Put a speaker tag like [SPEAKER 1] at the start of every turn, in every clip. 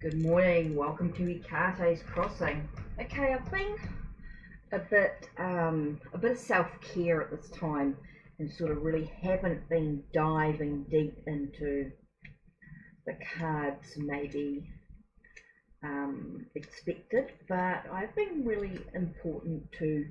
[SPEAKER 1] Good morning, welcome to HeKate's Crossing. Okay, I've been a bit of self-care at this time and sort of really haven't been diving deep into the cards maybe expected, but I've been really important to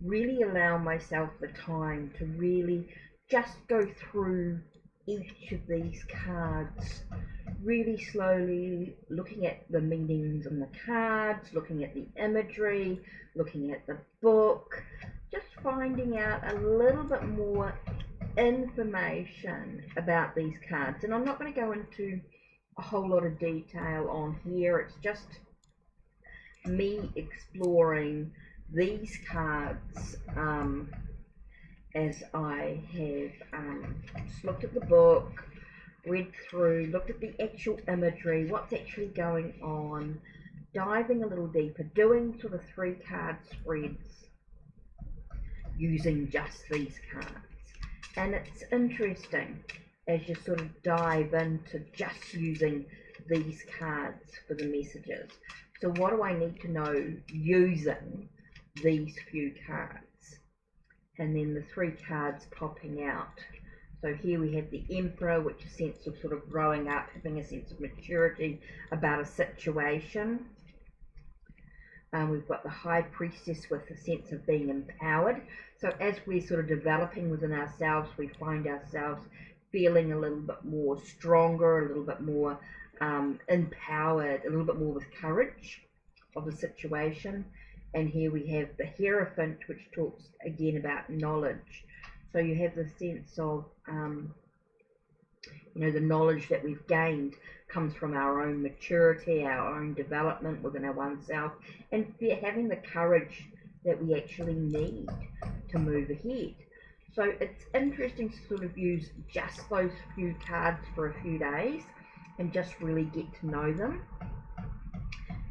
[SPEAKER 1] really allow myself the time to really just go through each of these cards really slowly, looking at the meanings on the cards, looking at the imagery, looking at the book, just finding out a little bit more information about these cards. And I'm not going to go into a whole lot of detail on here, it's just me exploring these cards as I have just looked at the book, read through, looked at the actual imagery, what's actually going on, diving a little deeper, doing sort of 3 card spreads using just these cards. And it's interesting as you sort of dive into just using these cards for the messages. So what do I need to know using these few cards? And then the 3 cards popping out. So here we have the Emperor, which is a sense of sort of growing up, having a sense of maturity about a situation. We've got the High Priestess with a sense of being empowered. So as we're sort of developing within ourselves, we find ourselves feeling a little bit more stronger, a little bit more empowered, a little bit more with courage of the situation. And here we have the Hierophant, which talks again about knowledge. So you have the sense of, the knowledge that we've gained comes from our own maturity, our own development within our oneself, and having the courage that we actually need to move ahead. So it's interesting to sort of use just those few cards for a few days and just really get to know them.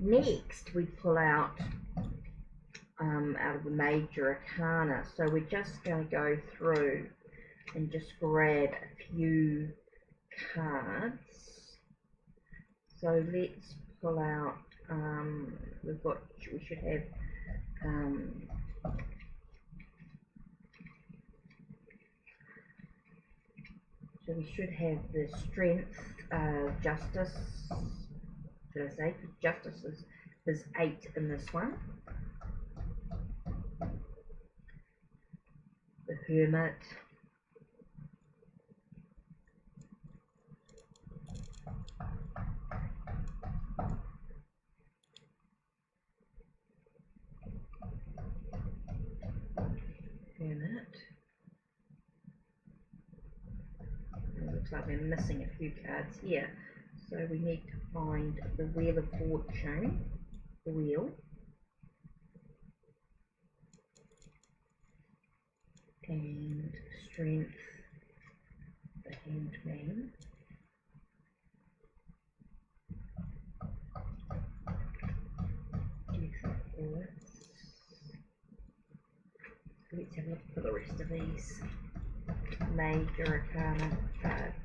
[SPEAKER 1] Next, we pull out of the major arcana. So we're just going to go through and just grab a few cards. So let's pull out, we should have so we should have the Strength, Justice. Did I say Justice is 8 in this one. The Hermit, it looks like we're missing a few cards here, so we need to find the Wheel of Fortune, the Wheel, and Strength, the Hangman, Death of Wallace. Let's have a look for the rest of these major arcana cards.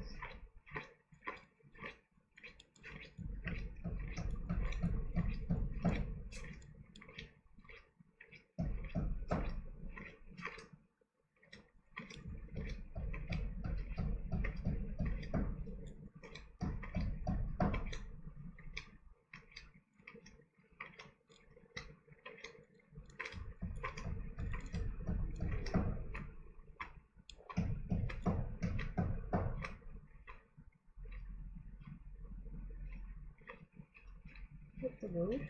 [SPEAKER 1] Hit the World.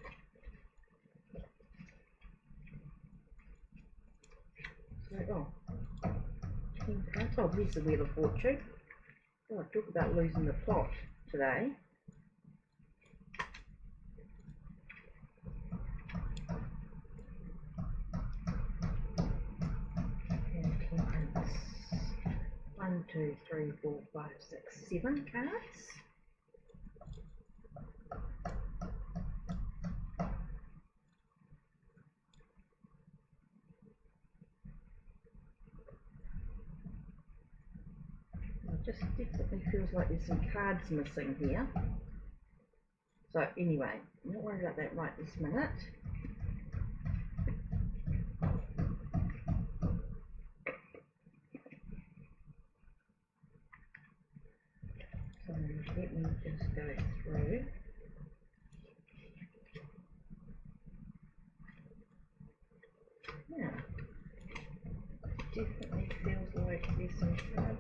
[SPEAKER 1] Oh, here's the Wheel of Fortune. Oh, talk about losing the plot today. And Temperance. 1, 2, 3, 4, 5, 6, 7 cards. Just definitely feels like there's some cards missing here. So anyway, I'm not worried about that right this minute. So let me just go through. Yeah, definitely feels like there's some cards.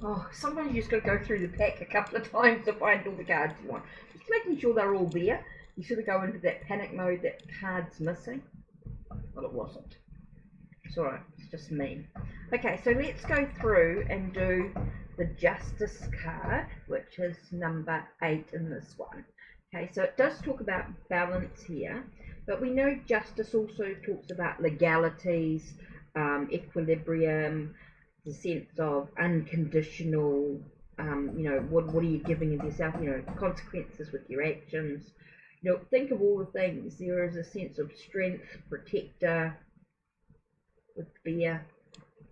[SPEAKER 1] Oh, sometimes you just got to go through the pack a couple of times to find all the cards you want. Just making sure they're all there. You sort of go into that panic mode that card's missing. Well, it wasn't. It's alright, it's just me. Okay, so let's go through and do the Justice card, which is number 8 in this one. Okay, so it does talk about balance here, but we know Justice also talks about legalities, equilibrium, the sense of unconditional, you know, what are you giving of yourself, you know, consequences with your actions. You know, think of all the things. There is a sense of strength, protector, with fear.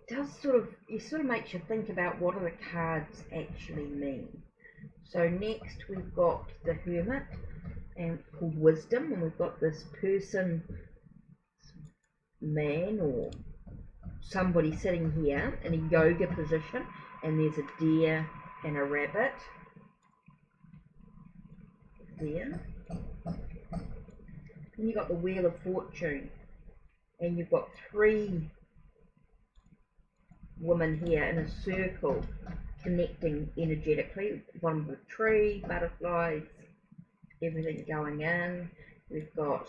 [SPEAKER 1] It does it sort of makes you think about what do the cards actually mean. So next we've got the Hermit, and it's called Wisdom, and we've got this person, man or somebody sitting here in a yoga position, and there's a deer and a rabbit. Deer. And you've got the Wheel of Fortune, and you've got 3 women here in a circle connecting energetically. One with a tree, butterflies, everything going in. We've got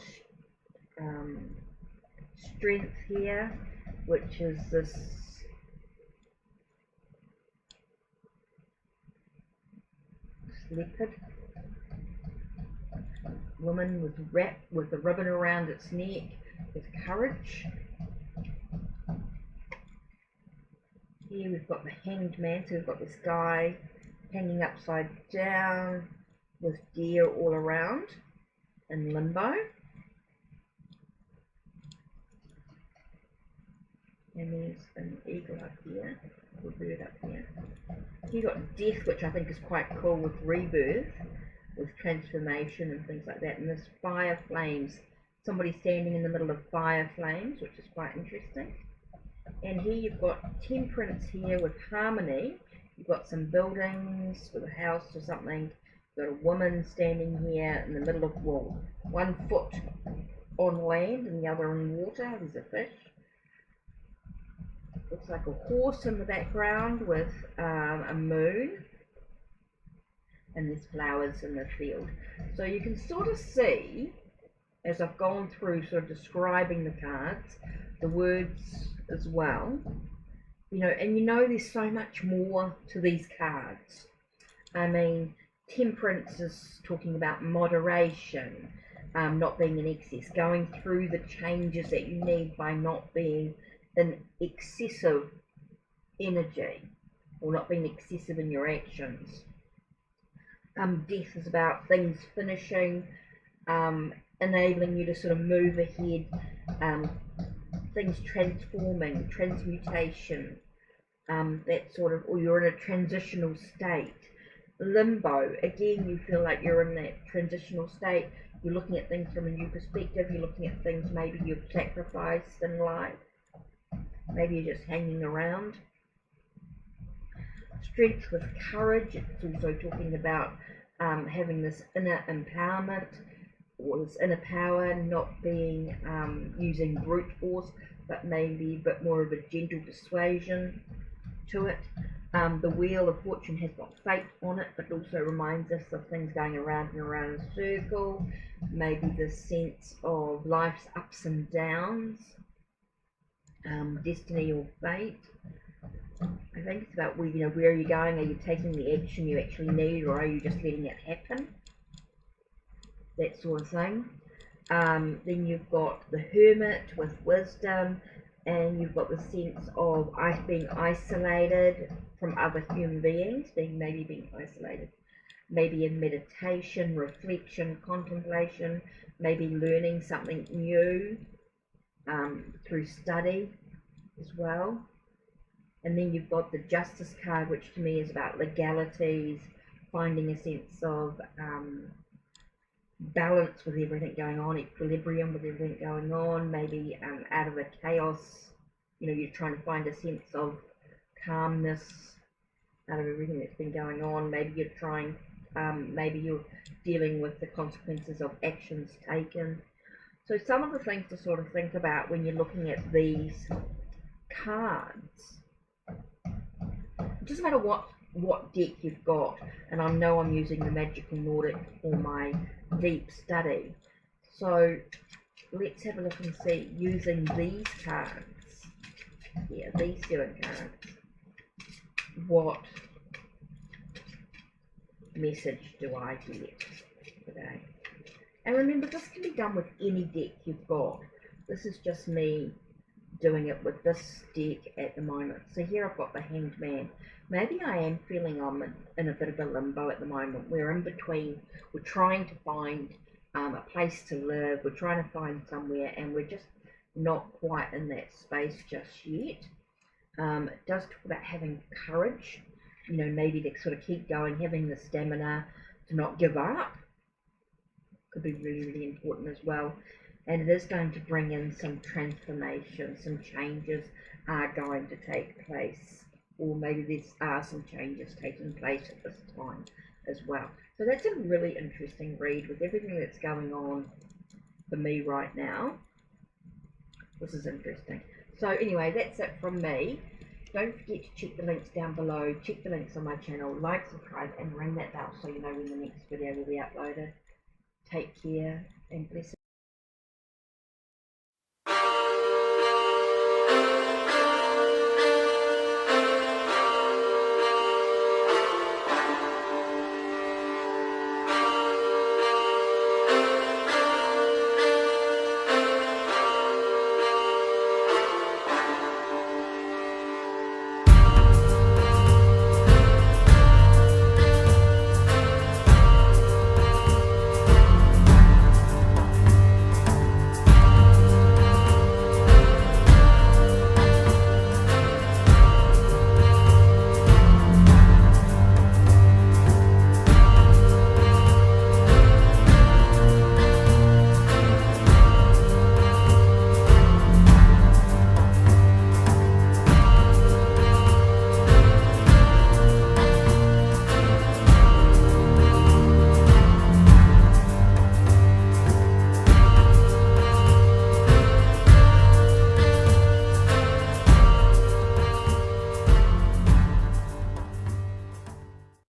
[SPEAKER 1] Strength here, which is this leopard woman with a ribbon around its neck, with courage. Here we've got the Hanged Man, so we've got this guy hanging upside down with deer all around in limbo. And there's an eagle up here, or bird up here. You've got Death, which I think is quite cool, with rebirth, with transformation and things like that. And there's fire flames, somebody standing in the middle of fire flames, which is quite interesting. And here you've got Temperance here with harmony. You've got some buildings with a house or something. You've got a woman standing here in the middle of, well, one foot on land and the other on water. There's a fish. Looks like a horse in the background with a moon, and there's flowers in the field. So you can sort of see, as I've gone through sort of describing the cards, the words as well, you know, and you know there's so much more to these cards. I mean, Temperance is talking about moderation, not being in excess, going through the changes that you need by not being in excessive energy, or not being excessive in your actions. Death is about things finishing, enabling you to sort of move ahead, things transforming, transmutation, that sort of, or you're in a transitional state. Limbo, again, you feel like you're in that transitional state. You're looking at things from a new perspective. You're looking at things maybe you've sacrificed in life. Maybe you're just hanging around. Strength with courage. It's also talking about having this inner empowerment, or this inner power, not being using brute force, but maybe a bit more of a gentle persuasion to it. The Wheel of Fortune has got fate on it, but also reminds us of things going around and around in a circle. Maybe the sense of life's ups and downs, destiny or fate. I think it's about where, you know, where are you going? Are you taking the action you actually need, or are you just letting it happen? That sort of thing. Then you've got the Hermit with wisdom, and you've got the sense of being isolated from other human beings, maybe being isolated, maybe in meditation, reflection, contemplation, maybe learning something new through study as well. And then you've got the Justice card, which to me is about legalities, finding a sense of balance with everything going on, equilibrium with everything going on, maybe out of the chaos, you know, you're trying to find a sense of calmness out of everything that's been going on. Maybe you're trying, maybe you're dealing with the consequences of actions taken. So some of the things to sort of think about when you're looking at these cards, it doesn't matter what deck you've got, and I know I'm using the Magical Nordic for my deep study. So let's have a look and see, using these cards, yeah, these 7 cards, what message do I get today? And remember, this can be done with any deck you've got. This is just me doing it with this deck at the moment. So here I've got the Hanged Man. Maybe I am feeling I'm in a bit of a limbo at the moment. We're in between. We're trying to find a place to live. We're trying to find somewhere, and we're just not quite in that space just yet. It does talk about having courage, you know, maybe to sort of keep going, having the stamina to not give up. Could be really, really important as well. And it is going to bring in some transformation, some changes are going to take place, or maybe there are some changes taking place at this time as well. So that's a really interesting read with everything that's going on for me right now. This is interesting. So anyway, that's it from me. Don't forget to check the links down below, check the links on my channel, like, subscribe, and ring that bell so you know when the next video will be uploaded. Take care and bless.